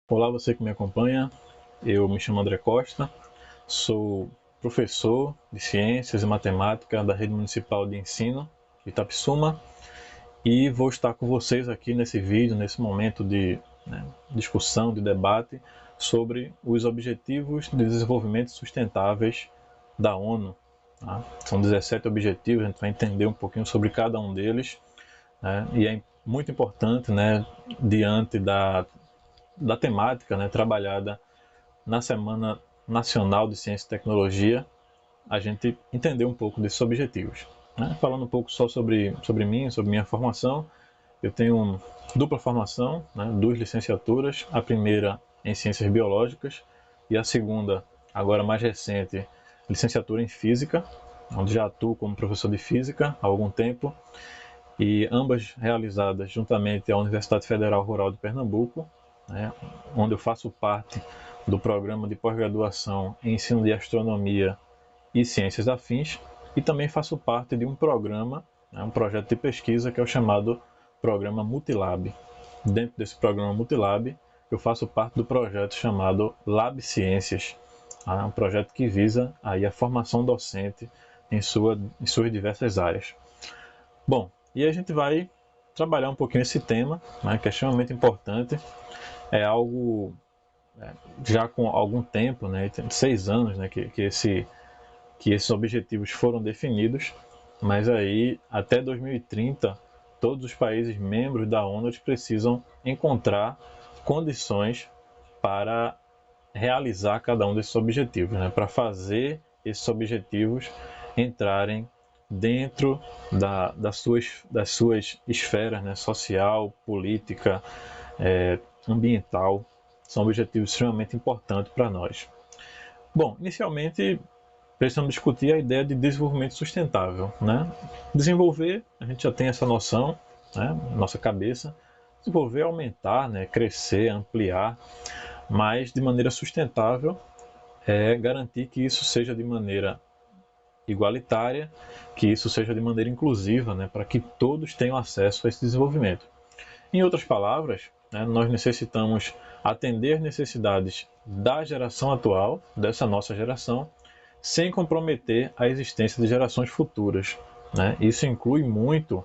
Olá, você que me acompanha. Eu me chamo André Costa, sou professor de Ciências e Matemática da Rede Municipal de Ensino de Itapissuma e vou estar com vocês aqui nesse vídeo, nesse momento de discussão, de debate sobre os Objetivos de Desenvolvimento Sustentáveis da ONU. Tá? São 17 objetivos, a gente vai entender um pouquinho sobre cada um deles, né? E é muito importante, né, diante da temática, né, trabalhada na Semana Nacional de Ciência e Tecnologia, a gente entender um pouco desses objetivos. Né? Falando um pouco só sobre mim, sobre minha formação, eu tenho dupla formação, né, 2 licenciaturas, a primeira em Ciências Biológicas e a segunda, agora mais recente, licenciatura em Física, onde já atuo como professor de Física há algum tempo, e ambas realizadas juntamente à Universidade Federal Rural de Pernambuco, né, onde eu faço parte do programa de pós-graduação em ensino de astronomia e ciências afins, e também faço parte de um programa, né, um projeto de pesquisa que é o chamado Programa Multilab. Dentro desse programa Multilab, eu faço parte do projeto chamado Lab Ciências, um projeto que visa aí a formação docente em suas diversas áreas. Bom, e a gente vai trabalhar um pouquinho esse tema, né, que é extremamente importante. É algo já com algum tempo, né, 6 anos, né, que esses objetivos foram definidos, mas aí até 2030 todos os países membros da ONU precisam encontrar condições para realizar cada um desses objetivos, né, para fazer esses objetivos entrarem dentro das suas esferas, né, social, política, ambiental. São objetivos extremamente importantes para nós. Bom, inicialmente precisamos discutir a ideia de desenvolvimento sustentável, né? Desenvolver, a gente já tem essa noção, né, na nossa cabeça. Desenvolver, aumentar, né, crescer, ampliar, mas de maneira sustentável é garantir que isso seja de maneira igualitária, que isso seja de maneira inclusiva, né, para que todos tenham acesso a esse desenvolvimento. Em outras palavras, né, nós necessitamos atender necessidades da geração atual, dessa nossa geração, sem comprometer a existência de gerações futuras. Né? Isso inclui muito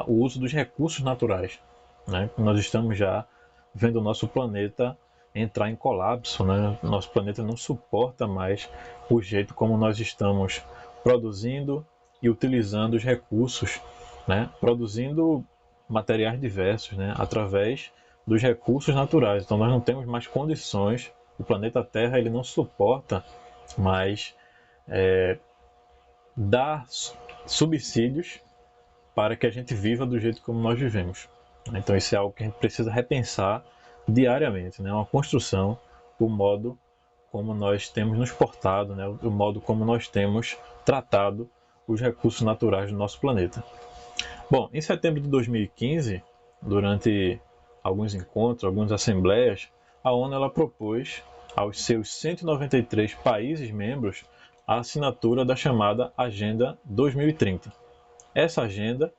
o uso dos recursos naturais. Né? Nós estamos já vendo o nosso planeta entrar em colapso. Né? Nosso planeta não suporta mais o jeito como nós estamos produzindo e utilizando os recursos, né? Produzindo materiais diversos, né? Através dos recursos naturais. Então nós não temos mais condições, o planeta Terra ele não suporta mais dar subsídios para que a gente viva do jeito como nós vivemos. Então isso é algo que a gente precisa repensar diariamente, né? Uma construção, o modo como nós temos nos portado, né? O modo como nós temos tratado os recursos naturais do nosso planeta. Bom, em setembro de 2015, durante alguns encontros, algumas assembleias, a ONU ela propôs aos seus 193 países membros a assinatura da chamada Agenda 2030. Essa agenda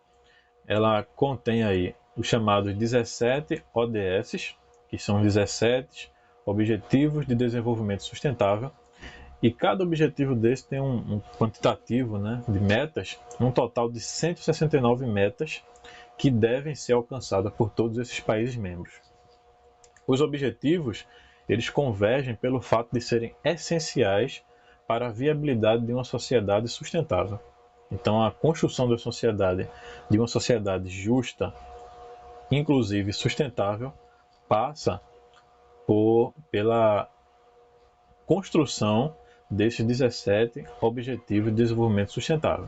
ela contém aí os chamados 17 ODS, que são os 17 Objetivos de Desenvolvimento Sustentável, e cada objetivo desse tem um quantitativo, né, de metas, um total de 169 metas que devem ser alcançadas por todos esses países membros. Os objetivos eles convergem pelo fato de serem essenciais para a viabilidade de uma sociedade sustentável. Então, a construção de uma sociedade justa, inclusive sustentável, passa pela construção desses 17 Objetivos de Desenvolvimento Sustentável.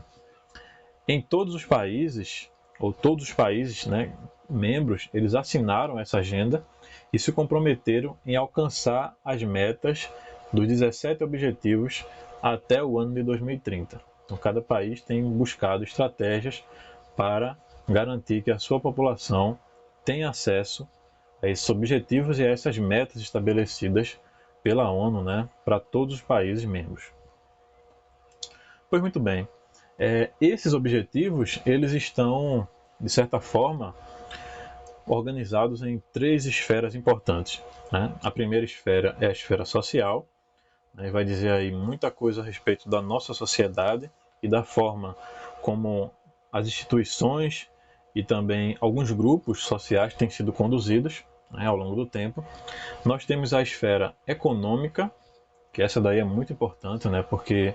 Em todos os países, ou todos os países, né, membros, eles assinaram essa agenda e se comprometeram em alcançar as metas dos 17 objetivos até o ano de 2030. Então, cada país tem buscado estratégias para garantir que a sua população tenha acesso a esses objetivos e a essas metas estabelecidas pela ONU, né, para todos os países membros. Pois muito bem, esses objetivos eles estão, de certa forma, organizados em 3 esferas importantes, né? A primeira esfera é a esfera social, né? Vai dizer aí muita coisa a respeito da nossa sociedade e da forma como as instituições e também alguns grupos sociais têm sido conduzidos, né, ao longo do tempo. Nós temos a esfera econômica, que essa daí é muito importante, né, porque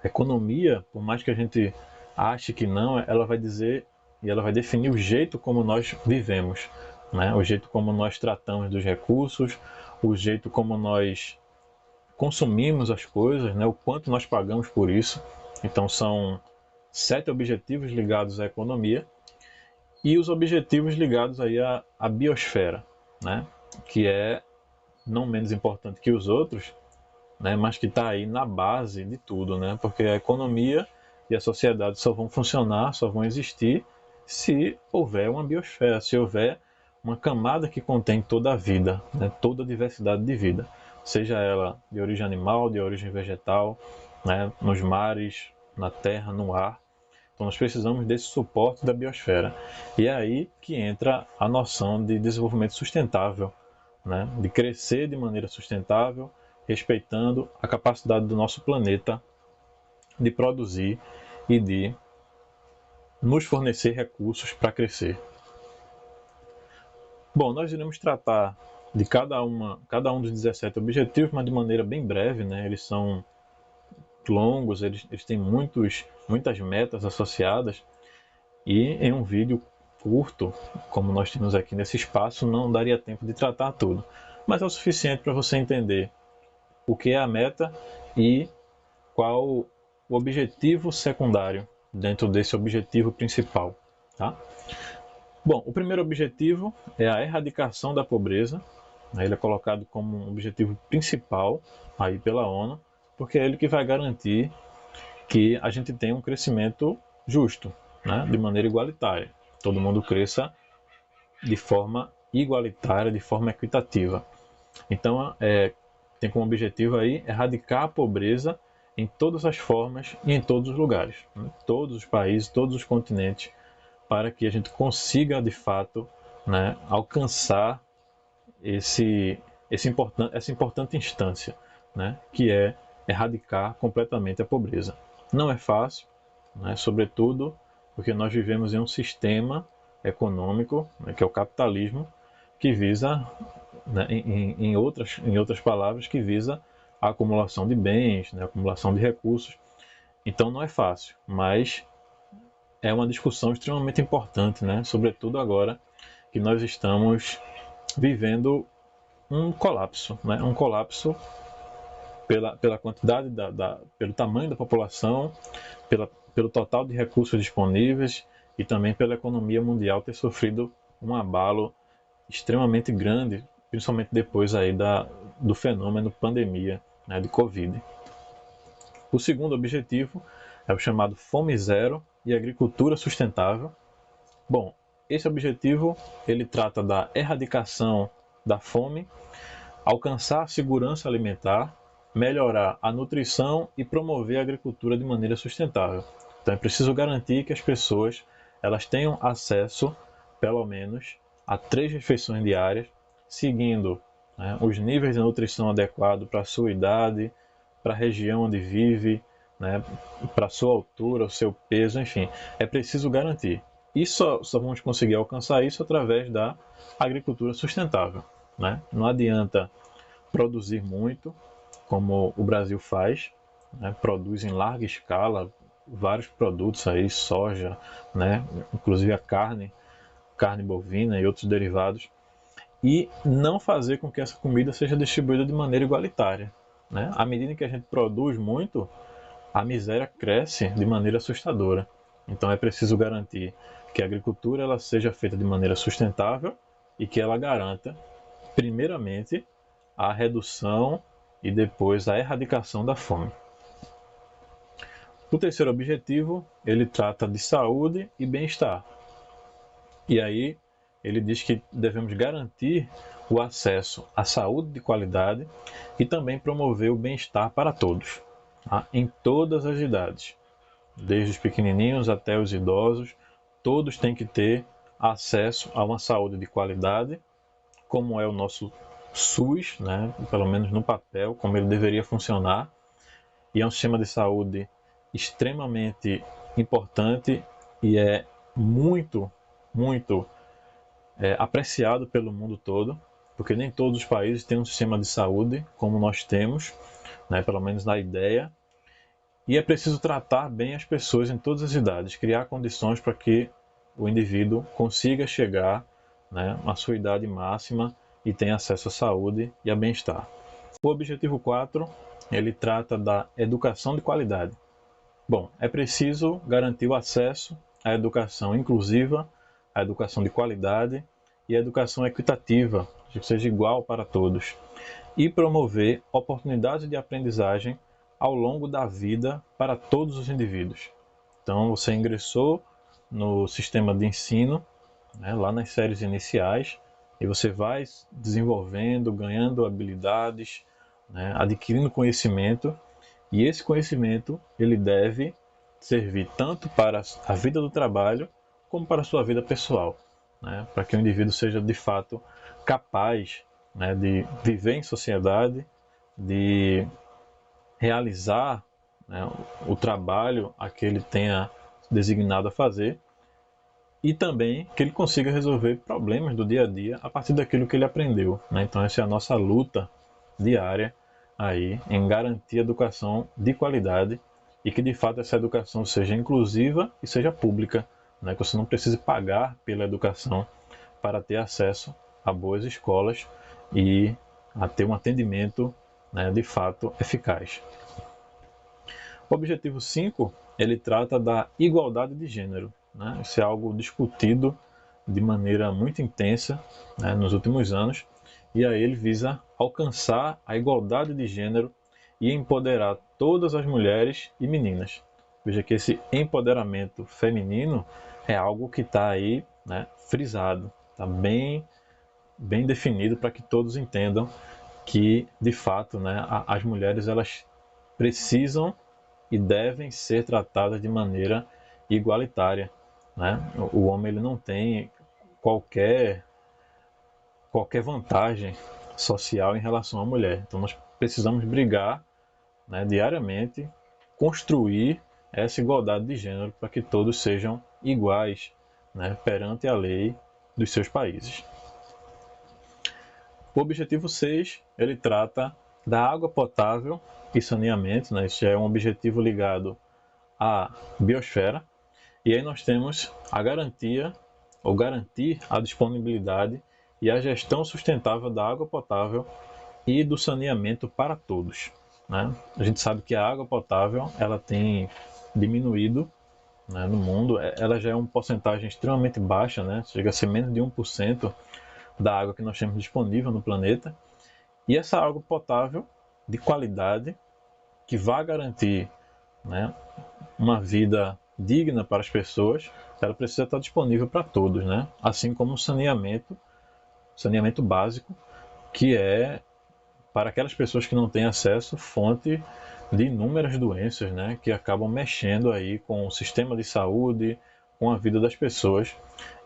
a economia, por mais que a gente ache que não, ela vai dizer e ela vai definir o jeito como nós vivemos, né, o jeito como nós tratamos dos recursos, o jeito como nós consumimos as coisas, né, o quanto nós pagamos por isso. Então são 7 objetivos ligados à economia e os objetivos ligados aí à biosfera, né, que é não menos importante que os outros, né, mas que está aí na base de tudo, né, porque a economia e a sociedade só vão funcionar, só vão existir se houver uma biosfera, se houver uma camada que contém toda a vida, né, toda a diversidade de vida, seja ela de origem animal, de origem vegetal, né, nos mares, na terra, no ar. Então nós precisamos desse suporte da biosfera. E é aí que entra a noção de desenvolvimento sustentável, né, de crescer de maneira sustentável, respeitando a capacidade do nosso planeta de produzir e de nos fornecer recursos para crescer. Bom, nós iremos tratar de cada um dos 17 objetivos, mas de maneira bem breve, né? Eles são longos, eles têm muitas metas associadas, e em um vídeo curto, como nós temos aqui nesse espaço, não daria tempo de tratar tudo. Mas é o suficiente para você entender o que é a meta e qual o objetivo secundário dentro desse objetivo principal, tá? Bom, o primeiro objetivo é a erradicação da pobreza. Ele é colocado como um objetivo principal aí pela ONU, porque é ele que vai garantir que a gente tenha um crescimento justo, né, de maneira igualitária. Todo mundo cresça de forma igualitária, de forma equitativa. Então, tem como objetivo aí erradicar a pobreza em todas as formas e em todos os lugares, né? Todos os países, todos os continentes, para que a gente consiga de fato, né, alcançar essa importante instância, né, que é erradicar completamente a pobreza. Não é fácil, né, sobretudo porque nós vivemos em um sistema econômico, né, que é o capitalismo, que visa, né, em outras palavras, que visa a acumulação de bens, né, a acumulação de recursos. Então não é fácil, mas é uma discussão extremamente importante, né, sobretudo agora que nós estamos vivendo um colapso, né, um colapso pela quantidade, pelo tamanho da população, pelo total de recursos disponíveis e também pela economia mundial ter sofrido um abalo extremamente grande, principalmente depois aí do fenômeno pandemia, né, de Covid. O segundo objetivo é o chamado Fome Zero e Agricultura Sustentável. Bom, esse objetivo ele trata da erradicação da fome, alcançar a segurança alimentar, melhorar a nutrição e promover a agricultura de maneira sustentável. Então é preciso garantir que as pessoas elas tenham acesso, pelo menos, a 3 refeições diárias, seguindo, né, os níveis de nutrição adequados para a sua idade, para a região onde vive, né, para a sua altura, o seu peso, enfim. É preciso garantir. E só vamos conseguir alcançar isso através da agricultura sustentável, né? Não adianta produzir muito, como o Brasil faz, né? Produz em larga escala vários produtos aí, soja, né? Inclusive a carne bovina e outros derivados, e não fazer com que essa comida seja distribuída de maneira igualitária, né? À medida que a gente produz muito, a miséria cresce de maneira assustadora. Então é preciso garantir que a agricultura ela seja feita de maneira sustentável e que ela garanta, primeiramente, a redução e depois a erradicação da fome. O terceiro objetivo, ele trata de saúde e bem-estar. E aí ele diz que devemos garantir o acesso à saúde de qualidade e também promover o bem-estar para todos, tá? Em todas as idades, desde os pequenininhos até os idosos, todos têm que ter acesso a uma saúde de qualidade, como é o nosso SUS, né? Pelo menos no papel, como ele deveria funcionar. E é um sistema de saúde extremamente importante e é muito apreciado pelo mundo todo, porque nem todos os países têm um sistema de saúde como nós temos, né? Pelo menos na ideia. E é preciso tratar bem as pessoas em todas as idades, criar condições para que o indivíduo consiga chegar, né, à sua idade máxima e tenha acesso à saúde e a bem-estar. O objetivo 4, ele trata da educação de qualidade. Bom, é preciso garantir o acesso à educação inclusiva, à educação de qualidade e à educação equitativa, que seja igual para todos, e promover oportunidades de aprendizagem ao longo da vida para todos os indivíduos. Então, você ingressou no sistema de ensino, né, lá nas séries iniciais, e você vai desenvolvendo, ganhando habilidades, né, adquirindo conhecimento, e esse conhecimento ele deve servir tanto para a vida do trabalho como para a sua vida pessoal, né, para que o indivíduo seja de fato capaz, né, de viver em sociedade, de realizar, né, o trabalho a que ele tenha designado a fazer, e também que ele consiga resolver problemas do dia a dia a partir daquilo que ele aprendeu, né? Então essa é a nossa luta diária aí em garantir educação de qualidade e que de fato essa educação seja inclusiva e seja pública, né? Que você não precise pagar pela educação para ter acesso a boas escolas e a ter um atendimento, né, de fato eficaz. O objetivo 5, ele trata da igualdade de gênero, né? Isso é algo discutido de maneira muito intensa, né, nos últimos anos, e aí ele visa alcançar a igualdade de gênero e empoderar todas as mulheres e meninas. Veja que esse empoderamento feminino é algo que está aí, né, frisado, está bem definido para que todos entendam que, de fato, né, as mulheres elas precisam e devem ser tratadas de maneira igualitária, né? O homem ele não tem qualquer vantagem social em relação à mulher. Então nós precisamos brigar, né, diariamente, construir essa igualdade de gênero para que todos sejam iguais, né, perante a lei dos seus países. O objetivo 6, ele trata da água potável e saneamento, né? Isso é um objetivo ligado à biosfera. E aí nós temos a garantia, ou garantir a disponibilidade e a gestão sustentável da água potável e do saneamento para todos, né? A gente sabe que a água potável ela tem diminuído, né, no mundo. Ela já é uma porcentagem extremamente baixa, né? Chega a ser menos de 1% da água que nós temos disponível no planeta. E essa água potável de qualidade que vai garantir, né, uma vida digna para as pessoas, ela precisa estar disponível para todos, né? Assim como o saneamento básico, que é para aquelas pessoas que não têm acesso, fonte de inúmeras doenças, né, que acabam mexendo aí com o sistema de saúde, com a vida das pessoas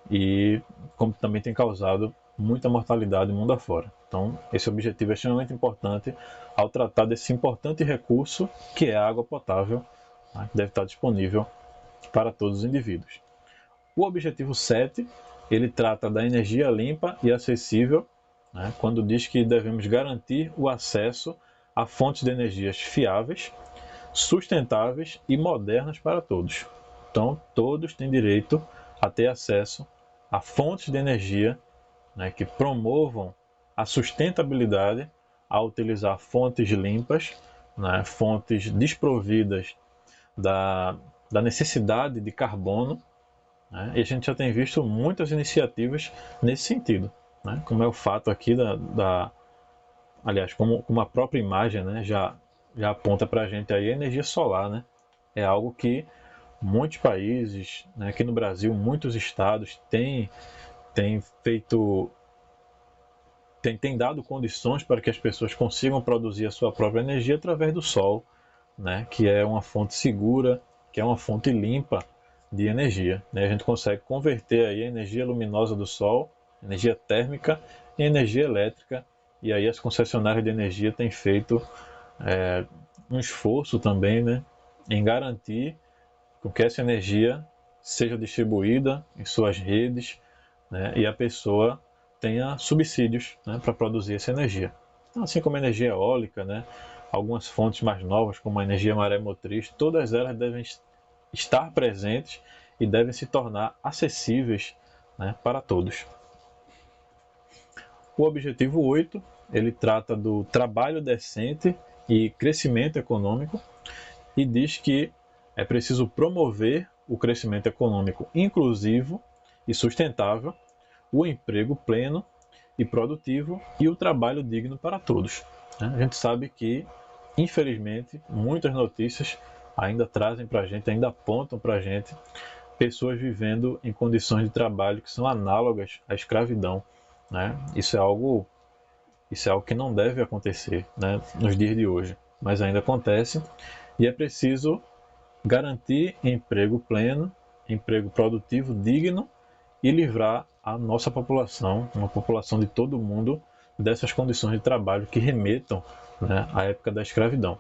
e como também tem causado muita mortalidade mundo afora. Então, esse objetivo é extremamente importante ao tratar desse importante recurso que é a água potável, né, que deve estar disponível para todos os indivíduos. O objetivo 7, ele trata da energia limpa e acessível, né, quando diz que devemos garantir o acesso a fontes de energias fiáveis, sustentáveis e modernas para todos. Então, todos têm direito a ter acesso a fontes de energia, né, que promovam a sustentabilidade ao utilizar fontes limpas, né, fontes desprovidas da necessidade de carbono, né, e a gente já tem visto muitas iniciativas nesse sentido, né, como é o fato aqui aliás, como a própria imagem, né, já aponta para a gente aí a energia solar, né, é algo que muitos países, né, aqui no Brasil, muitos estados têm feito, tem dado condições para que as pessoas consigam produzir a sua própria energia através do sol, né, que é uma fonte segura, que é uma fonte limpa, de energia, né? A gente consegue converter aí a energia luminosa do sol, energia térmica, em energia elétrica, e aí as concessionárias de energia têm feito um esforço também, né, em garantir que essa energia seja distribuída em suas redes, né, e a pessoa tenha subsídios, né, para produzir essa energia. Então, assim como a energia eólica, né, algumas fontes mais novas, como a energia maremotriz, todas elas devem estar presentes e devem se tornar acessíveis, né, para todos. O objetivo 8, ele trata do trabalho decente e crescimento econômico e diz que é preciso promover o crescimento econômico inclusivo e sustentável, o emprego pleno e produtivo e o trabalho digno para todos. A gente sabe que, infelizmente, muitas notícias ainda trazem para a gente, ainda apontam para a gente pessoas vivendo em condições de trabalho que são análogas à escravidão, né? Isso é algo que não deve acontecer, né, nos dias de hoje, mas ainda acontece, e é preciso garantir emprego pleno, emprego produtivo digno e livrar a nossa população, uma população de todo mundo, dessas condições de trabalho que remetam, né, à época da escravidão.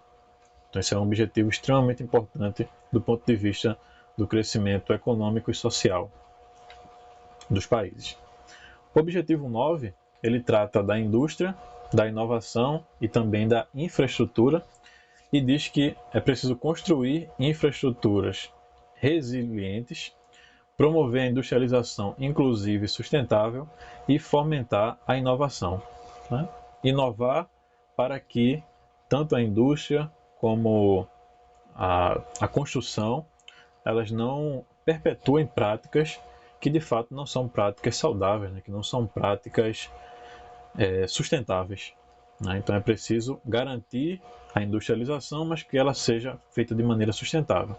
Então esse é um objetivo extremamente importante do ponto de vista do crescimento econômico e social dos países. O objetivo 9, ele trata da indústria, da inovação e também da infraestrutura e diz que é preciso construir infraestruturas resilientes, promover a industrialização inclusiva e sustentável e fomentar a inovação, né? Inovar para que tanto a indústria como a construção, elas não perpetuem práticas que de fato não são práticas saudáveis, né? Que não são práticas sustentáveis, né? Então é preciso garantir a industrialização, mas que ela seja feita de maneira sustentável.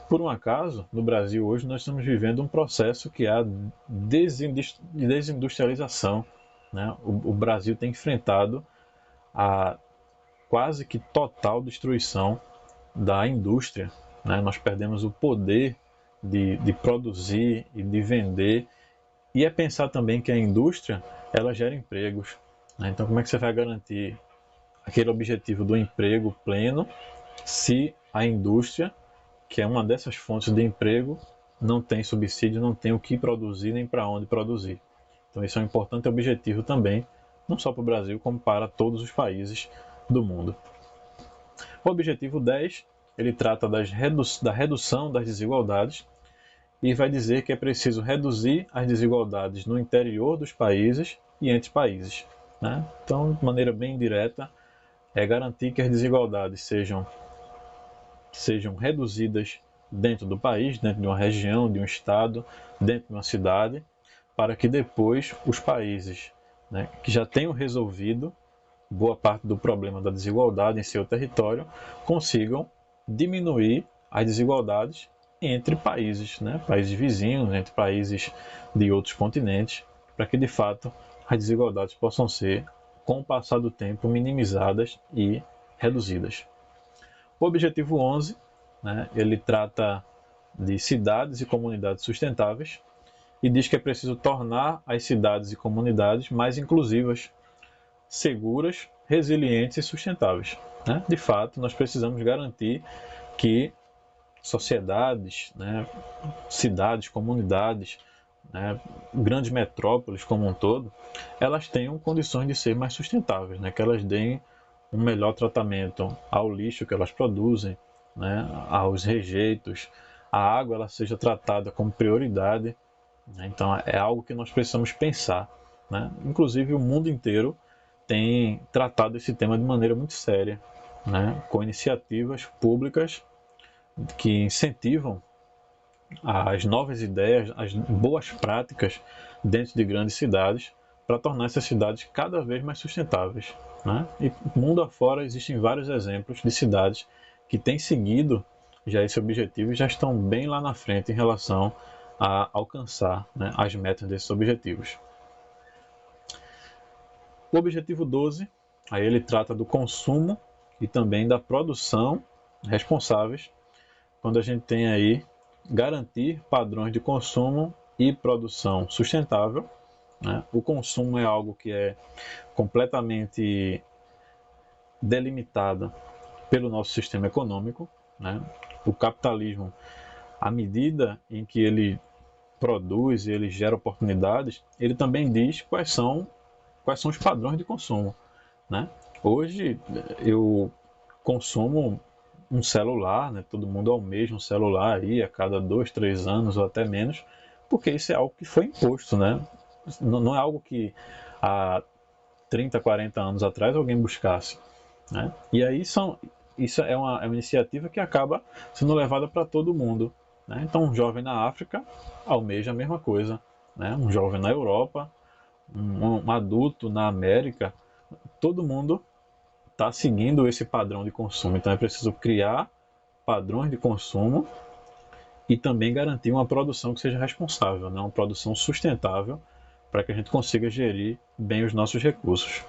Por um acaso, no Brasil hoje nós estamos vivendo um processo que é a desindustrialização, né? O Brasil tem enfrentado a quase que total destruição da indústria, né? Nós perdemos o poder de produzir e de vender, e é pensar também que a indústria ela gera empregos, né? Então como é que você vai garantir aquele objetivo do emprego pleno se a indústria, que é uma dessas fontes de emprego, não tem subsídio, não tem o que produzir nem para onde produzir? Então esse é um importante objetivo também, não só para o Brasil, como para todos os países do mundo. O objetivo 10, ele trata da redução das desigualdades e vai dizer que é preciso reduzir as desigualdades no interior dos países e entre países, né? Então, de maneira bem direta, é garantir que as desigualdades sejam reduzidas dentro do país, dentro de uma região, de um estado, dentro de uma cidade, para que depois os países, né, que já tenham resolvido boa parte do problema da desigualdade em seu território, consigam diminuir as desigualdades entre países, né, países vizinhos, entre países de outros continentes, para que de fato as desigualdades possam ser, com o passar do tempo, minimizadas e reduzidas. O objetivo 11, né, ele trata de cidades e comunidades sustentáveis e diz que é preciso tornar as cidades e comunidades mais inclusivas, seguras, resilientes e sustentáveis, né? De fato, nós precisamos garantir que sociedades, né, cidades, comunidades, né, grandes metrópoles como um todo, elas tenham condições de ser mais sustentáveis, né? Que elas deem um melhor tratamento ao lixo que elas produzem, né, aos rejeitos, a água ela seja tratada como prioridade, né? Então é algo que nós precisamos pensar, né? Inclusive o mundo inteiro tem tratado esse tema de maneira muito séria, né? Com iniciativas públicas que incentivam as novas ideias, as boas práticas dentro de grandes cidades para tornar essas cidades cada vez mais sustentáveis, né? E mundo afora existem vários exemplos de cidades que têm seguido já esse objetivo e já estão bem lá na frente em relação a alcançar, né, as metas desses objetivos. O objetivo 12, aí ele trata do consumo e também da produção responsáveis, quando a gente tem aí garantir padrões de consumo e produção sustentável, né? O consumo é algo que é completamente delimitado pelo nosso sistema econômico, né? O capitalismo, à medida em que ele produz e ele gera oportunidades, ele também diz quais são os padrões de consumo, né? Hoje eu consumo um celular, né? Todo mundo almeja um celular aí a cada 2, 3 anos ou até menos, porque isso é algo que foi imposto, né? Não é algo que há 30, 40 anos atrás alguém buscasse, né? E aí isso é uma iniciativa que acaba sendo levada para todo mundo, né? Então um jovem na África almeja a mesma coisa, né? Um jovem na Europa, um adulto na América, todo mundo está seguindo esse padrão de consumo. Então é preciso criar padrões de consumo e também garantir uma produção que seja responsável, né? Uma produção sustentável para que a gente consiga gerir bem os nossos recursos.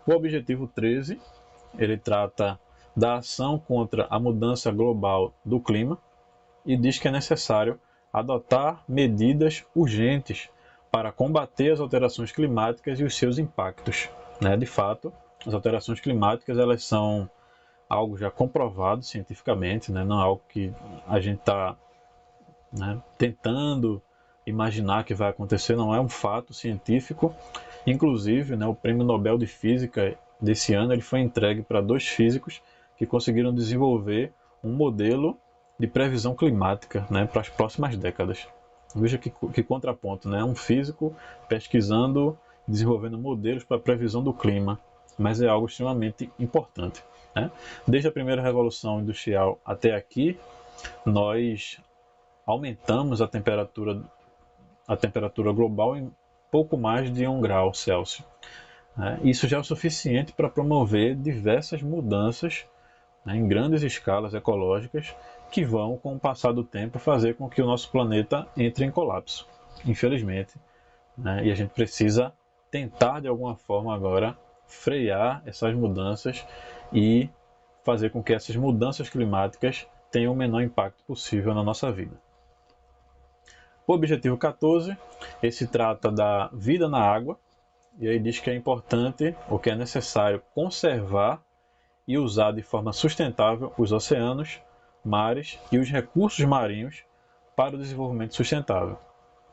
O objetivo 13, ele trata da ação contra a mudança global do clima e diz que é necessário adotar medidas urgentes para combater as alterações climáticas e os seus impactos, né? De fato, as alterações climáticas elas são algo já comprovado cientificamente, né? Não é algo que a gente está, né, tentando imaginar que vai acontecer, não é um fato científico. Inclusive, né, o Prêmio Nobel de Física desse ano ele foi entregue para 2 físicos que conseguiram desenvolver um modelo de previsão climática, né, para as próximas décadas. Veja que contraponto, né? Um físico pesquisando, desenvolvendo modelos para a previsão do clima, mas é algo extremamente importante, né? Desde a primeira revolução industrial até aqui, nós aumentamos a temperatura global em pouco mais de 1 grau Celsius, né? Isso já é o suficiente para promover diversas mudanças, né, em grandes escalas ecológicas que vão, com o passar do tempo, fazer com que o nosso planeta entre em colapso, infelizmente, né? E a gente precisa tentar, de alguma forma, agora, frear essas mudanças e fazer com que essas mudanças climáticas tenham o menor impacto possível na nossa vida. O objetivo 14, esse trata da vida na água, e aí diz que é importante, ou que é necessário conservar e usar de forma sustentável os oceanos, mares e os recursos marinhos para o desenvolvimento sustentável.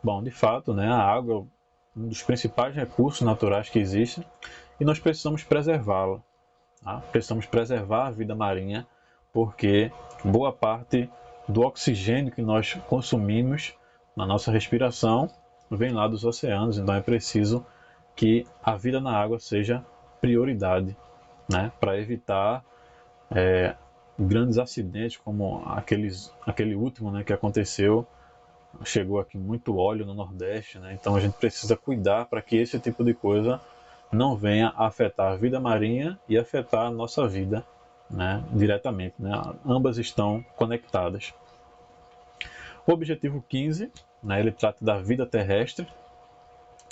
Bom, de fato, né, a água é um dos principais recursos naturais que existem e nós precisamos preservá-la. Tá? Precisamos preservar a vida marinha porque boa parte do oxigênio que nós consumimos na nossa respiração vem lá dos oceanos, então é preciso que a vida na água seja prioridade, né, para evitar grandes acidentes como aquele último, né, que aconteceu. Chegou aqui muito óleo no Nordeste, né, então a gente precisa cuidar para que esse tipo de coisa não venha a afetar a vida marinha e afetar a nossa vida, né, diretamente, né? Ambas estão conectadas. O objetivo 15, né, ele trata da vida terrestre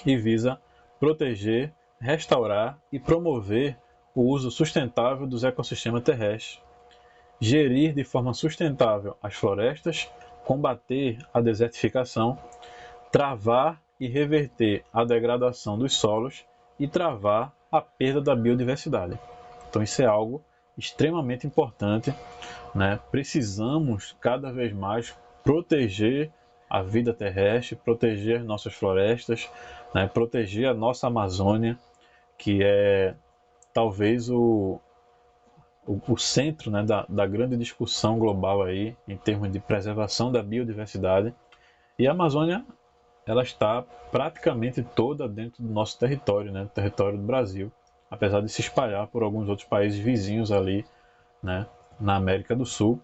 e visa proteger, restaurar e promover o uso sustentável dos ecossistemas terrestres, gerir de forma sustentável as florestas, combater a desertificação, travar e reverter a degradação dos solos e travar a perda da biodiversidade. Então isso é algo extremamente importante, né? Precisamos cada vez mais proteger a vida terrestre, proteger nossas florestas, né? Proteger a nossa Amazônia, que é talvez o centro, né, da grande discussão global aí em termos de preservação da biodiversidade. E a Amazônia ela está praticamente toda dentro do nosso território, né, do território do Brasil, apesar de se espalhar por alguns outros países vizinhos ali, né, na América do Sul.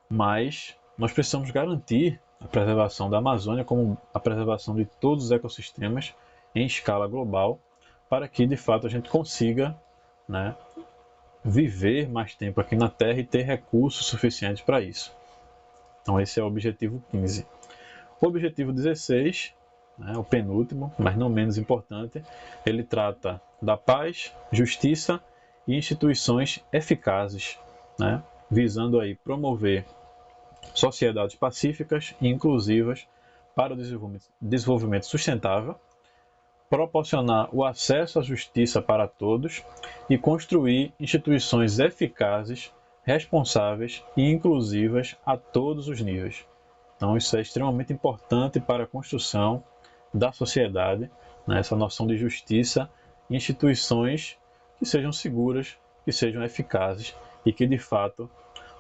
Mas nós precisamos garantir a preservação da Amazônia como a preservação de todos os ecossistemas em escala global, para que de fato a gente consiga, né, viver mais tempo aqui na Terra e ter recursos suficientes para isso. Então esse é o objetivo 15. O objetivo 16, né, o penúltimo, mas não menos importante, ele trata da paz, justiça e instituições eficazes, né, visando aí promover sociedades pacíficas e inclusivas para o desenvolvimento sustentável, proporcionar o acesso à justiça para todos e construir instituições eficazes, responsáveis e inclusivas a todos os níveis. Então, isso é extremamente importante para a construção da sociedade, né? Essa noção de justiça, instituições que sejam seguras, que sejam eficazes e que, de fato,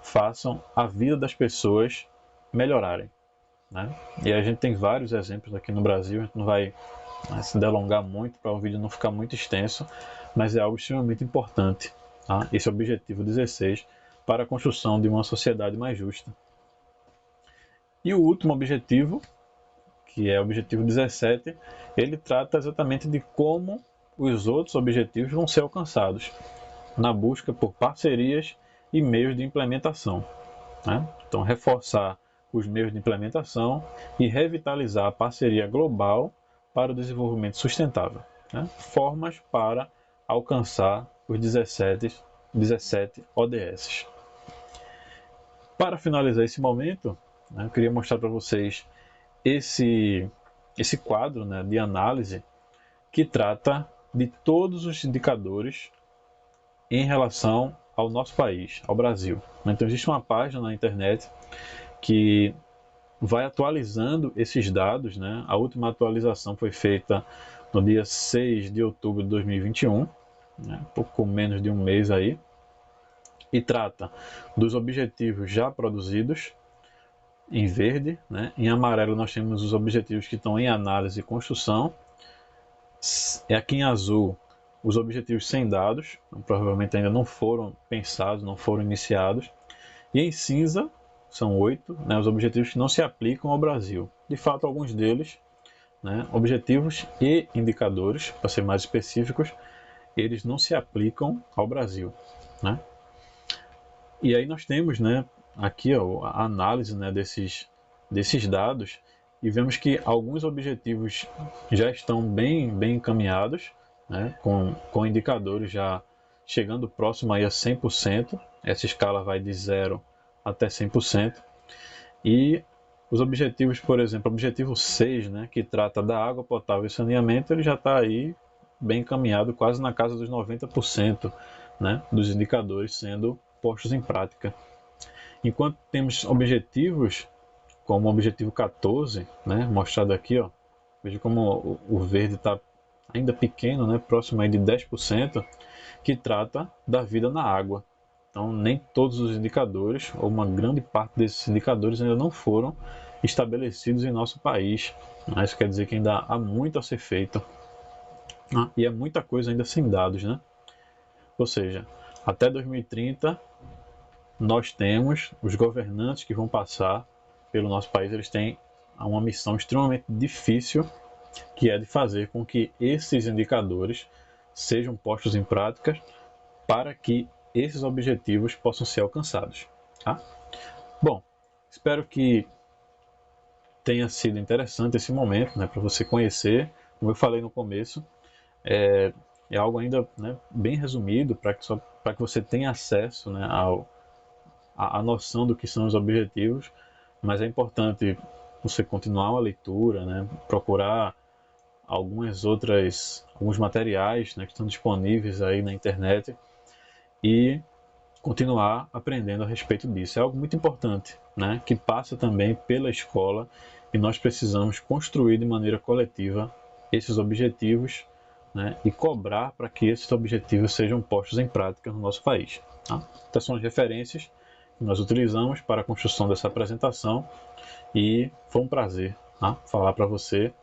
façam a vida das pessoas melhorarem, né? E a gente tem vários exemplos aqui no Brasil, a gente não vai se delongar muito para o vídeo não ficar muito extenso, mas é algo extremamente importante, tá? Esse é o objetivo 16 para a construção de uma sociedade mais justa. E o último objetivo, que é o objetivo 17, ele trata exatamente de como os outros objetivos vão ser alcançados, na busca por parcerias e meios de implementação, né? Então, reforçar os meios de implementação e revitalizar a parceria global para o desenvolvimento sustentável, né? Formas para alcançar os 17 ODS. Para finalizar esse momento, né, eu queria mostrar para vocês esse quadro, né, de análise que trata de todos os indicadores em relação ao nosso país, ao Brasil. Então existe uma página na internet que vai atualizando esses dados, né? A última atualização foi feita no dia 6 de outubro de 2021, né? Pouco menos de um mês aí, e trata dos objetivos já produzidos, em verde, né? Em amarelo nós temos os objetivos que estão em análise e construção, aqui em azul os objetivos sem dados, então, provavelmente ainda não foram pensados, não foram iniciados, e em cinza são 8, né, os objetivos que não se aplicam ao Brasil. De fato, alguns deles, né, objetivos e indicadores, para ser mais específicos, eles não se aplicam ao Brasil, né? E aí nós temos, né, aqui ó, a análise, né, desses dados, e vemos que alguns objetivos já estão bem encaminhados, né, com indicadores já chegando próximo aí a 100%. Essa escala vai de 0 até 100%. E os objetivos, por exemplo, o objetivo 6, né, que trata da água potável e saneamento, ele já está aí bem encaminhado, quase na casa dos 90%, né, dos indicadores sendo postos em prática. Enquanto temos objetivos como o objetivo 14, né, mostrado aqui, ó, veja como o verde está ainda pequeno, né, próximo aí de 10%, que trata da vida na água. Então, nem todos os indicadores, ou uma grande parte desses indicadores ainda não foram estabelecidos em nosso país. Isso quer dizer que ainda há muito a ser feito. E é muita coisa ainda sem dados, né? Ou seja, até 2030, nós temos os governantes que vão passar pelo nosso país, eles têm uma missão extremamente difícil, que é de fazer com que esses indicadores sejam postos em prática para que esses objetivos possam ser alcançados, tá? Bom, espero que tenha sido interessante esse momento, né, para você conhecer. Como eu falei no começo, é algo ainda, né, bem resumido para que você tenha acesso, né, à noção do que são os objetivos, mas é importante você continuar a leitura, né, procurar alguns materiais, né, que estão disponíveis aí na internet e continuar aprendendo a respeito disso. É algo muito importante, né, que passa também pela escola, e nós precisamos construir de maneira coletiva esses objetivos, né, e cobrar para que esses objetivos sejam postos em prática no nosso país, tá? Essas são as referências que nós utilizamos para a construção dessa apresentação, e foi um prazer, tá, falar para você.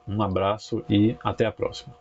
Um abraço e até a próxima.